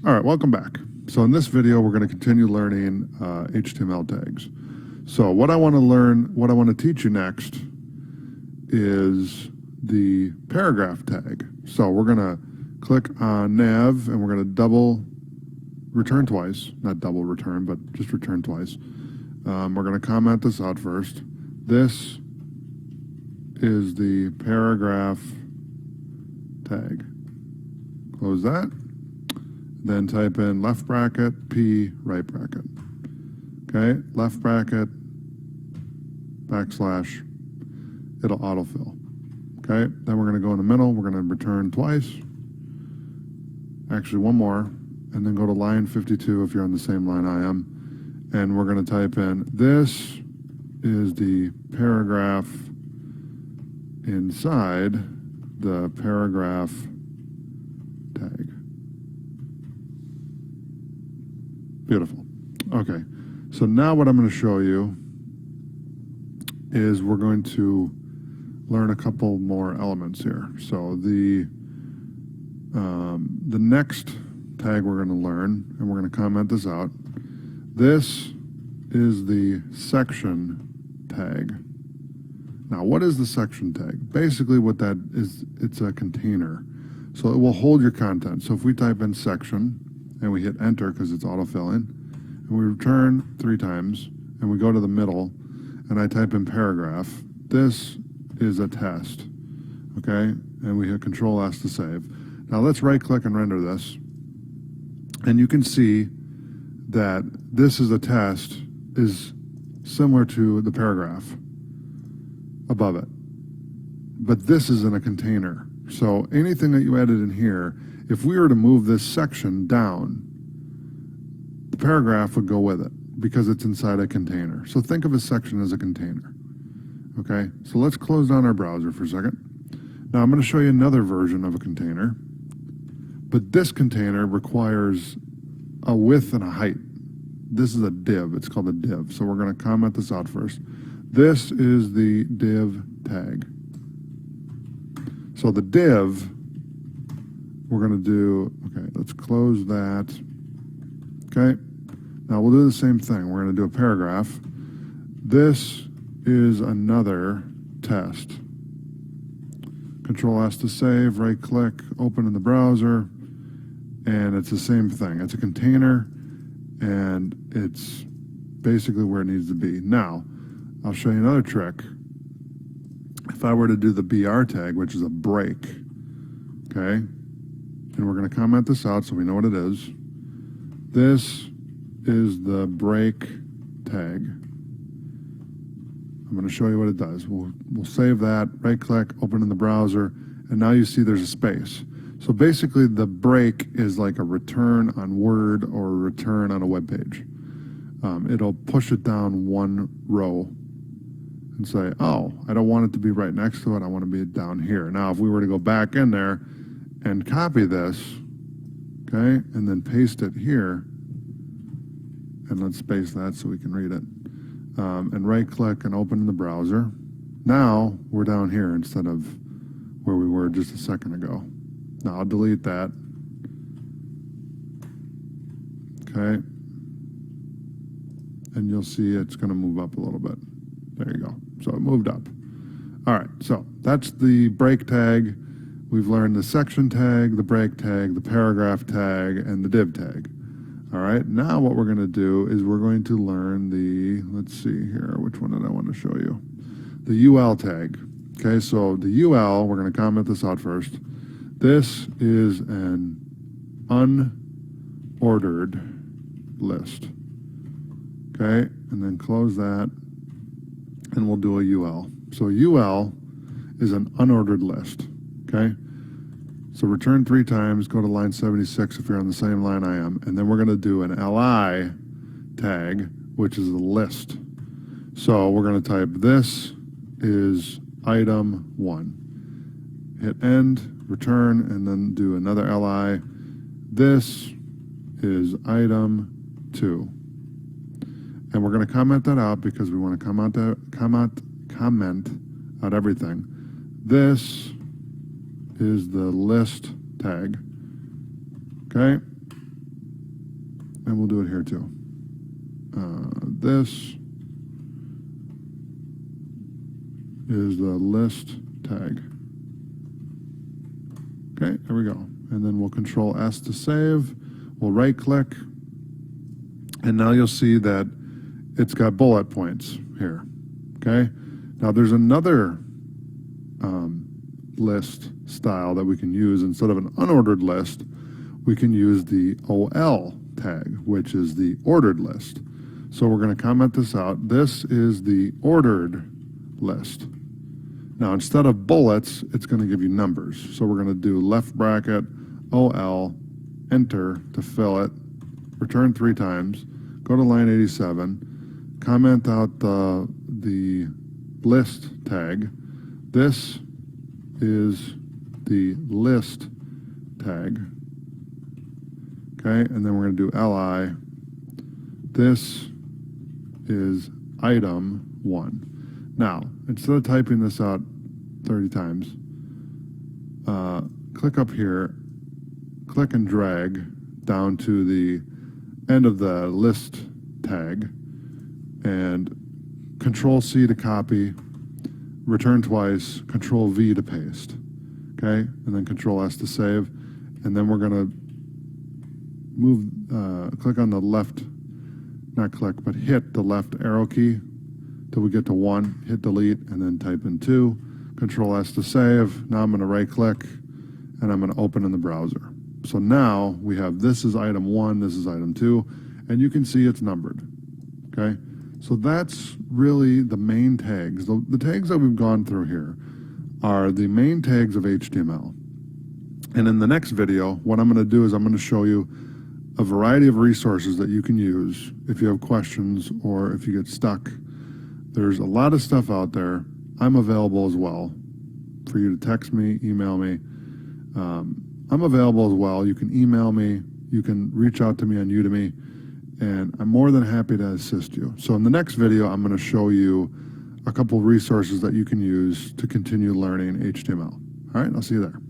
All right, welcome back. So in this video, we're going to continue learning HTML tags. So what I want to teach you next is the paragraph tag. So we're going to click on nav and we're going to double return twice, not double return, but just return twice. We're going to comment this out first. This is the paragraph tag. Close that. Then type in left bracket, P, right bracket. Okay, left bracket, backslash, it'll autofill. Okay, then we're going to go in the middle, we're going to return twice. Actually, one more, and then go to line 52 if you're on the same line I am. And we're going to type in, this is the paragraph inside the paragraph tag. Beautiful. Okay, so now what I'm going to show you is we're going to learn a couple more elements here. So the next tag we're going to learn, and we're going to comment this out, this is the section tag. Now, what is the section tag? Basically what that is, it's a container. So it will hold your content. So if we type in section, and we hit enter because it's autofilling, and we return 3 times, and we go to the middle, and I type in paragraph, this is a test, okay? And we hit Control S to save. Now let's right click and render this, and you can see that this is a test is similar to the paragraph above it, but this is in a container. So anything that you added in here, if we were to move this section down, the paragraph would go with it because it's inside a container. So think of a section as a container. Okay, so let's close down our browser for a second. Now I'm going to show you another version of a container, but this container requires a width and a height. This is a div, it's called a div. So we're going to comment this out first. This is the div tag. So the div, we're going to do, okay, let's close that. Okay, now we'll do the same thing. We're going to do a paragraph. This is another test. Control S to save, right click, open in the browser, and it's the same thing. It's a container, and it's basically where it needs to be. Now, I'll show you another trick. If I were to do the BR tag, which is a break, okay, and we're going to comment this out so we know what it is. This is the break tag. I'm going to show you what it does. We'll save that, right click, open in the browser, and now you see there's a space. So basically the break is like a return on Word or a return on a web page. It'll push it down one row and say, oh, I don't want it to be right next to it, I want to be down here. Now if we were to go back in there and copy this, okay, and then paste it here, and let's space that so we can read it, and right click and open in the browser. Now we're down here instead of where we were just a second ago. Now I'll delete that. Okay, and you'll see it's going to move up a little bit. There you go. So it moved up. All right, so that's the break tag. We've learned the section tag, the break tag, the paragraph tag, and the div tag. All right, now what we're going to do is we're going to learn the, let's see here, which one did I want to show you? The UL tag. Okay, so the UL, we're going to comment this out first. This is an unordered list. Okay, and then close that, and we'll do a UL. So UL is an unordered list. Okay, so return 3 times, go to line 76 if you're on the same line I am, and then we're going to do an LI tag, which is a list. So we're going to type, this is item 1. Hit end, return, and then do another LI. This is item 2. And we're going to comment that out because we want to comment out everything. This is the list tag. Okay? and we'll do it here too. This is the list tag. Okay, there we go. And then we'll Control S to save. We'll right click. And now you'll see that it's got bullet points here. Okay. Now there's another list style that we can use. Instead of an unordered list, we can use the OL tag, which is the ordered list. So we're going to comment this out. This is the ordered list. Now, instead of bullets, it's going to give you numbers. So we're going to do left bracket, OL, enter to fill it, return 3 times, go to line 87, comment out the list tag. This is the list tag. Okay, and then we're going to do LI. This is item 1. Now, instead of typing this out 30 times, click up here, click and drag down to the end of the list tag, and Control C to copy, return twice, Control V to paste. Okay, and then Control S to save, and then we're going to move, click on the left, not click, but hit the left arrow key till we get to 1, hit delete, and then type in 2, Control S to save. Now I'm going to right click, and I'm going to open in the browser. So now we have, this is item 1, this is item 2, and you can see it's numbered. Okay, so that's really the main tags. The tags that we've gone through here are the main tags of HTML. And in the next video, what I'm going to do is I'm going to show you a variety of resources that you can use if you have questions or if you get stuck. There's a lot of stuff out there. I'm available as well for you to text me, email me. I'm available as well. You can email me. You can reach out to me on Udemy, and I'm more than happy to assist you. So in the next video, I'm going to show you a couple resources that you can use to continue learning HTML. All right, I'll see you there.